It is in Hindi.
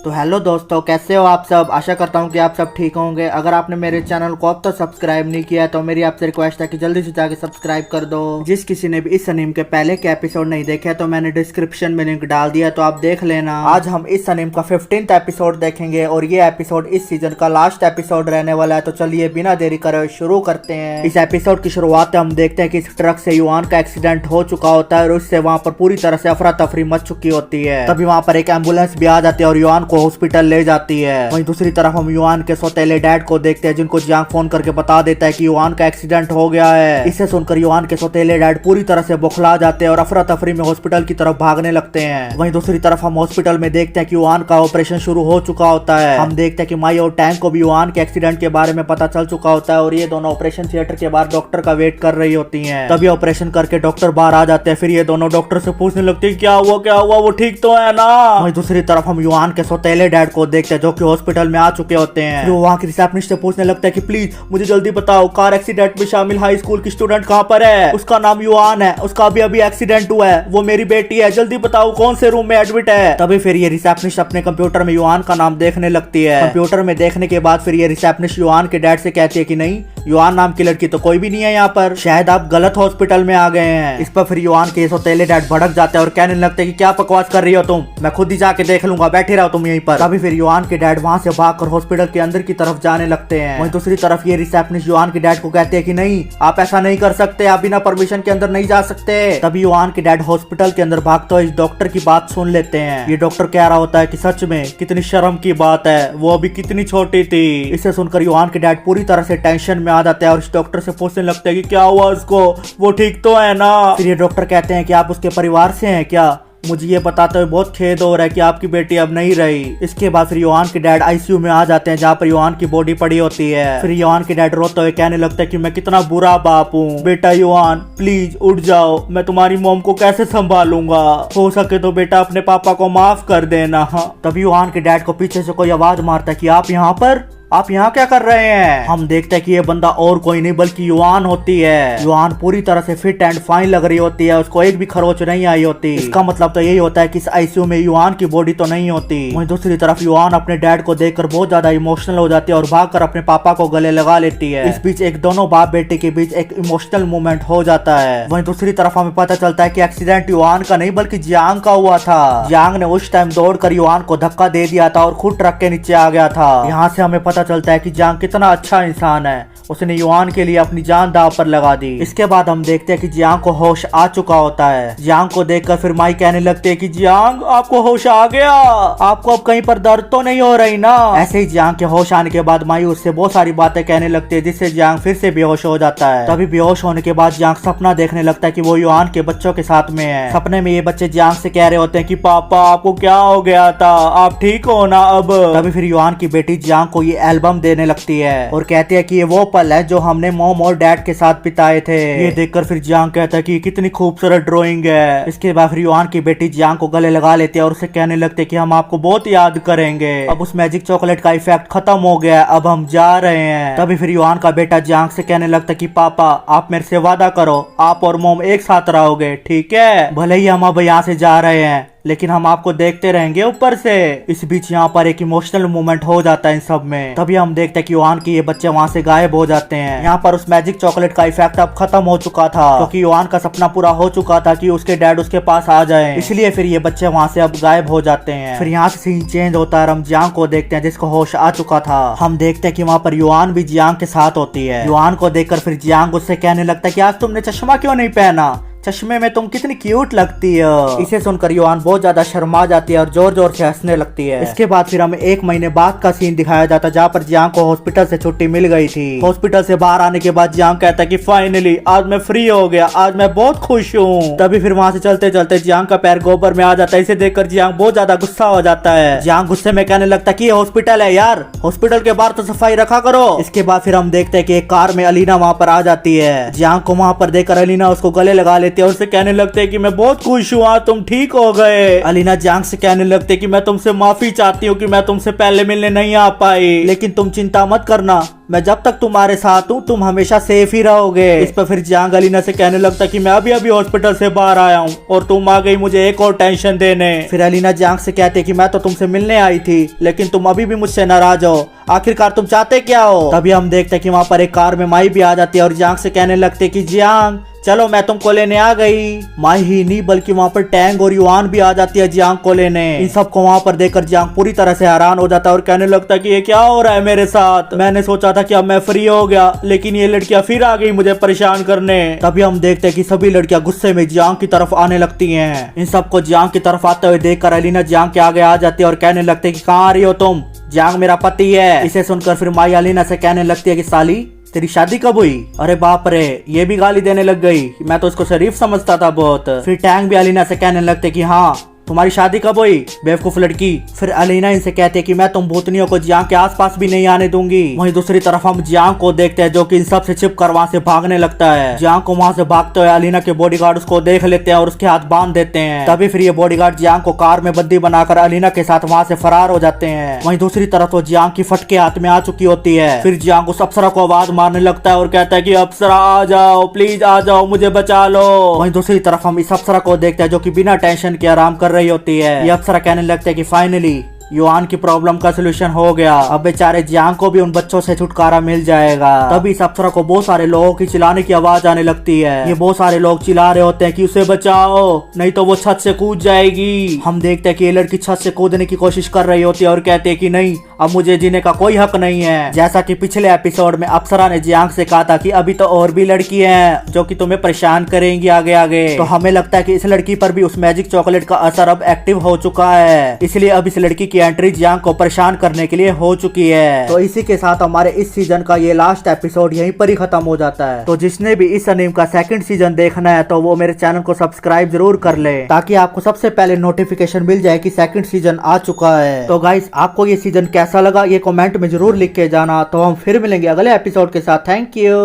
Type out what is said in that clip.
तो हेलो दोस्तों, कैसे हो आप सब। आशा करता हूँ कि आप सब ठीक होंगे। अगर आपने मेरे चैनल को अब तक सब्सक्राइब नहीं किया है तो मेरी आपसे रिक्वेस्ट है कि जल्दी से जाके सब्सक्राइब कर दो। जिस किसी ने भी इस अनीम के पहले के एपिसोड नहीं देखे तो मैंने डिस्क्रिप्शन में लिंक डाल दिया, तो आप देख लेना। आज हम इस अनीम का 15th एपिसोड देखेंगे और ये एपिसोड इस सीजन का लास्ट एपिसोड रहने वाला है। तो चलिए बिना देरी करे शुरू करते हैं। इस एपिसोड की शुरुआत हम देखते हैं कि इस ट्रक से युआन का एक्सीडेंट हो चुका होता है और उससे वहाँ पर पूरी तरह से अफरा तफरी मच चुकी होती है। तभी वहाँ पर एक एम्बुलेंस भी आ जाती है और युआन को हॉस्पिटल ले जाती है। वहीं दूसरी तरफ हम युआन के सौतेले डैड को देखते हैं, जिनको जियांग फोन करके बता देता है कि युआन का एक्सीडेंट हो गया है। इसे सुनकर युआन के सौतेले डैड पूरी तरह से बौखला जाते हैं और अफरा तफरी में हॉस्पिटल की तरफ भागने लगते हैं। वहीं दूसरी तरफ हम हॉस्पिटल में देखते हैं कि युआन का ऑपरेशन शुरू हो चुका होता है। हम देखते हैं कि माई और टैंक को भी युआन के एक्सीडेंट के बारे में पता चल चुका होता है और ये दोनों ऑपरेशन थिएटर के बाहर डॉक्टर का वेट कर रही होती है। तभी ऑपरेशन करके डॉक्टर बाहर आ जाते हैं। फिर ये दोनों डॉक्टर से पूछने लगते हैं क्या हुआ, वो ठीक तो है ना। वहीं दूसरी तरफ हम युआन के सौतेले डैड को देखते हैं जो कि हॉस्पिटल में आ चुके होते हैं। फिर वो वहाँ की रिसेप्शनिस्ट से पूछने लगता है कि प्लीज मुझे जल्दी बताओ, कार एक्सीडेंट में शामिल हाई स्कूल की स्टूडेंट कहाँ पर है। उसका नाम युआन है, उसका अभी एक्सीडेंट हुआ है, वो मेरी बेटी है, जल्दी बताओ कौन से रूम में एडमिट है। तभी फिर ये रिसेप्शनिस्ट अपने कंप्यूटर में युआन का नाम देखने लगती है। कंप्यूटर में देखने के बाद फिर ये रिसेप्शनिस्ट युआन के डैड से कहती है कि नहीं, युआन नाम की लड़की तो कोई भी नहीं है यहाँ पर, शायद आप गलत हॉस्पिटल में आ गए हैं। इस पर फिर युआन के सौतेले डैड भड़क जाते हैं और कहने लगते हैं कि क्या बकवास कर रही हो तुम, मैं खुद ही जाके देख लूंगा, बैठे रहो तुम यहीं पर। तभी फिर युआन के डैड वहाँ से भागकर हॉस्पिटल के अंदर की तरफ जाने लगते हैं। वहीं दूसरी तरफ ये रिसेप्शनिस्ट युआन के डैड को कहते हैं कि नहीं, आप ऐसा नहीं कर सकते, आप बिना परमिशन के अंदर नहीं जा सकते। तभी युआन के डैड हॉस्पिटल के अंदर भागते हुए इस डॉक्टर की बात सुन लेते हैं। ये डॉक्टर कह रहा होता है कि सच में कितनी शर्म की बात है, वो अभी कितनी छोटी थी। इसे सुनकर युआन के डैड पूरी तरह से टेंशन में आ जाते हैं और इस डॉक्टर से पूछने लगते हैं कि क्या हुआ उसको, वो ठीक तो है ना। फिर ये डॉक्टर कहते हैं कि आप उसके परिवार से हैं क्या, मुझे ये बताते हुए बहुत खेद हो रहा है कि आपकी बेटी अब नहीं रही। इसके बाद फिर युआन के डैड आईसीयू में आ जाते हैं जहाँ पर युआन की बॉडी पड़ी होती है। फिर युआन के डैड रोते हुए कहने लगता है कि मैं कितना बुरा बाप हूँ, बेटा युआन प्लीज उठ जाओ, मैं तुम्हारी मॉम को कैसे संभालूंगा, हो सके तो बेटा अपने पापा को माफ कर देना। तभी युआन के डैड को पीछे से कोई आवाज मारता है कि आप यहाँ पर, आप यहाँ क्या कर रहे हैं। हम देखते हैं कि ये बंदा और कोई नहीं बल्कि युआन होती है। युआन पूरी तरह से फिट एंड फाइन लग रही होती है, उसको एक भी खरोच नहीं आई होती। इसका मतलब तो यही होता है कि इस आईसीयू में युआन की बॉडी तो नहीं होती। वहीं दूसरी तरफ युआन अपने डैड को देखकर बहुत ज्यादा इमोशनल हो जाती है और भागकर अपने पापा को गले लगा लेती है। इस बीच एक दोनों बाप बेटे के बीच एक इमोशनल मोमेंट हो जाता है। वहीं दूसरी तरफ हमें पता चलता है कि एक्सीडेंट युआन का नहीं बल्कि जियांग का हुआ था। जियांग ने उस टाइम दौड़कर युआन को धक्का दे दिया था और खुद ट्रक के नीचे आ गया था। यहाँ से हमें पता चलता है कि जियांग कितना अच्छा इंसान है, उसने युआन के लिए अपनी जान दांव पर लगा दी। इसके बाद हम देखते हैं कि जियांग को होश आ चुका होता है। जियांग को देखकर फिर माई कहने लगते हैं कि जियांग आपको होश आ गया, आपको अब कहीं पर दर्द तो नहीं हो रही ना। ऐसे ही जियांग के होश आने के बाद माई उससे बहुत सारी बातें कहने लगती है जिससे जियांग फिर से बेहोश हो जाता है। तभी बेहोश होने के बाद जियांग सपना देखने लगता है कि वो युआन के बच्चों के साथ में है। सपने में ये बच्चे जियांग से कह रहे होते हैं कि पापा आपको क्या हो गया था, आप ठीक हो ना अब। तभी फिर युआन की बेटी जियांग को ये एल्बम देने लगती है और कहती है कि ये वो पल है जो हमने मॉम और डैड के साथ बिताए थे। ये देखकर फिर जियांग कहता है कि कितनी खूबसूरत ड्राइंग है। इसके बाद फिर युआन की बेटी जियांग को गले लगा लेती है और उसे कहने लगते कि हम आपको बहुत याद करेंगे, अब उस मैजिक चॉकलेट का इफेक्ट खत्म हो गया, अब हम जा रहे हैं। तभी फिर युआन का बेटा जियांग से कहने लगता कि पापा आप मेरे से वादा करो, आप और मॉम एक साथ रहोगे, ठीक है, भले ही हम अब यहाँ से जा रहे हैं लेकिन हम आपको देखते रहेंगे ऊपर से। इस बीच यहाँ पर एक इमोशनल मोमेंट हो जाता है इन सब में। तभी हम देखते हैं कि युआन के ये बच्चे वहाँ से गायब हो जाते हैं। यहाँ पर उस मैजिक चॉकलेट का इफेक्ट अब खत्म हो चुका था क्योंकि युआन का सपना पूरा हो चुका था कि उसके डैड उसके पास आ जाए, इसलिए फिर ये बच्चे वहाँ से अब गायब हो जाते हैं। फिर यहाँ से सीन चेंज होता है, हम जियांग को देखते हैं जिसको होश आ चुका था। हम देखते हैं कि वहाँ पर युआन भी जियांग के साथ होती है। युआन को देखकर फिर जियांग उससे कहने लगता है कि आज तुमने चश्मा क्यों नहीं पहना, चश्मे में तुम कितनी क्यूट लगती है। इसे सुनकर युआन बहुत ज्यादा शर्मा जाती है और जोर जोर से हंसने लगती है। इसके बाद फिर हमें 1 महीने बाद का सीन दिखाया जाता है जहाँ पर जियांग को हॉस्पिटल से छुट्टी मिल गई थी। हॉस्पिटल से बाहर आने के बाद जियांग कहता है कि फाइनली आज मैं फ्री हो गया, आज मैं बहुत खुश हूँ। तभी फिर वहाँ से चलते चलते जियांग का पैर गोबर में आ जाता है। इसे देखकर जियांग बहुत ज्यादा गुस्सा हो जाता है। जियांग गुस्से में कहने लगता है कि ये हॉस्पिटल है यार, हॉस्पिटल के बाहर तो सफाई रखा करो। इसके बाद फिर हम देखते हैं कि एक कार में अलीना वहाँ पर आ जाती है। जियांग को वहाँ पर देखकर अलीना उसको गले लगा लेती है और उसे कहने लगते हैं कि मैं बहुत खुश हूँ आज तुम ठीक हो गए। अलीना जियांग से कहने लगते हैं कि मैं तुमसे माफी चाहती हूँ कि मैं तुमसे पहले मिलने नहीं आ पाई, लेकिन तुम चिंता मत करना, मैं जब तक तुम्हारे साथ हूँ तुम हमेशा सेफ ही रहोगे। इस पर फिर जियांग अलीना से कहने लगता कि मैं अभी अभी हॉस्पिटल से बाहर आया हूँ और तुम आ गई मुझे एक और टेंशन देने। फिर अलीना जियांग से कहते कि मैं तो तुमसे मिलने आई थी लेकिन तुम अभी भी मुझसे नाराज हो, आखिरकार तुम चाहते क्या हो। तभी हम देखते हैं कि वहाँ पर एक कार में माई भी आ जाती है और जियांग से कहने लगते कि जियांग चलो मैं तुमको लेने आ गई। माई ही नहीं बल्कि वहाँ पर टैंग और युआन भी आ जाती है जियांग को लेने। इन सबको वहाँ पर देखकर जियांग पूरी तरह से हैरान हो जाता है और कहने लगता है कि ये क्या हो रहा है मेरे साथ। मैंने सोचा था कि अब मैं फ्री हो गया लेकिन ये लड़कियां फिर आ गई मुझे परेशान करने। तभी हम देखते हैं कि सभी लड़कियां गुस्से में जियांग की तरफ आने लगती हैं। इन सबको जियांग की तरफ आते हुए देखकर अलीना जियांग के आगे आ जाती है और कहने लगते है कि कहाँ आ रही हो तुम, जियांग मेरा पति है। इसे सुनकर फिर माई अलीना से कहने लगती है कि साली तेरी शादी कब हुई। अरे बाप रे, ये भी गाली देने लग गई, मैं तो इसको शरीफ समझता था बहुत। फिर टैंग भी अलीना से कहने लगते कि हाँ तुम्हारी शादी कब हुई बेवकूफ लड़की। फिर अलीना इनसे कहते कि मैं तुम भूतनियों को जियांग के आसपास भी नहीं आने दूंगी। वहीं दूसरी तरफ हम जियांग को देखते हैं जो कि इन सब से छिपकर वहां से भागने लगता है। जियांग को वहां से भागते हुए अलीना के बॉडीगार्ड उसको देख लेते हैं और उसके हाथ बांध देते हैं। तभी फिर ये बॉडीगार्ड जियांग को कार में बंदी बनाकर अलीना के साथ वहां से फरार हो जाते हैं। वहीं दूसरी तरफ वो जियांग की फटके हाथ में आ चुकी होती है। फिर जियांग उस अप्सरा को आवाज मारने लगता है और कहता है कि अप्सरा आ जाओ, प्लीज आ जाओ, मुझे बचा लो। वहीं दूसरी तरफ हम इस अप्सरा को देखते हैं जो कि बिना टेंशन के आराम कर रही होती है। ये अप्सरा कहने लगते हैं कि फाइनली युआन की प्रॉब्लम का सोल्यूशन हो गया, अब बेचारे जियांग को भी उन बच्चों से छुटकारा मिल जाएगा। तभी इस अप्सरा को बहुत सारे लोगों की चिल्लाने की आवाज आने लगती है। ये बहुत सारे लोग चिल्ला रहे होते हैं कि उसे बचाओ नहीं तो वो छत से कूद जाएगी। हम देखते हैं कि ये लड़की छत से कूदने की कोशिश कर रही होती है और कहते हैं कि नहीं अब मुझे जीने का कोई हक नहीं है। जैसा कि पिछले एपिसोड में अप्सरा ने जियांग से कहा था कि अभी तो और भी लड़की हैं जो कि तुम्हें परेशान करेंगी आगे आगे। तो हमें लगता है कि इस लड़की पर भी उस मैजिक चॉकलेट का असर अब एक्टिव हो चुका है, इसलिए अब इस लड़की की एंट्री जियांग को परेशान करने के लिए हो चुकी है। तो इसी के साथ हमारे इस सीजन का ये लास्ट एपिसोड यहीं पर ही खत्म हो जाता है। तो जिसने भी इस एनीमे का सेकंड सीजन देखना है तो वो मेरे चैनल को सब्सक्राइब जरूर कर ले ताकि आपको सबसे पहले नोटिफिकेशन मिल जाए कि सेकंड सीजन आ चुका है। तो गाइस आपको ये सीजन कैसा लगा ये कमेंट में जरूर लिख के जाना। तो हम फिर मिलेंगे अगले एपिसोड के साथ। Thank you.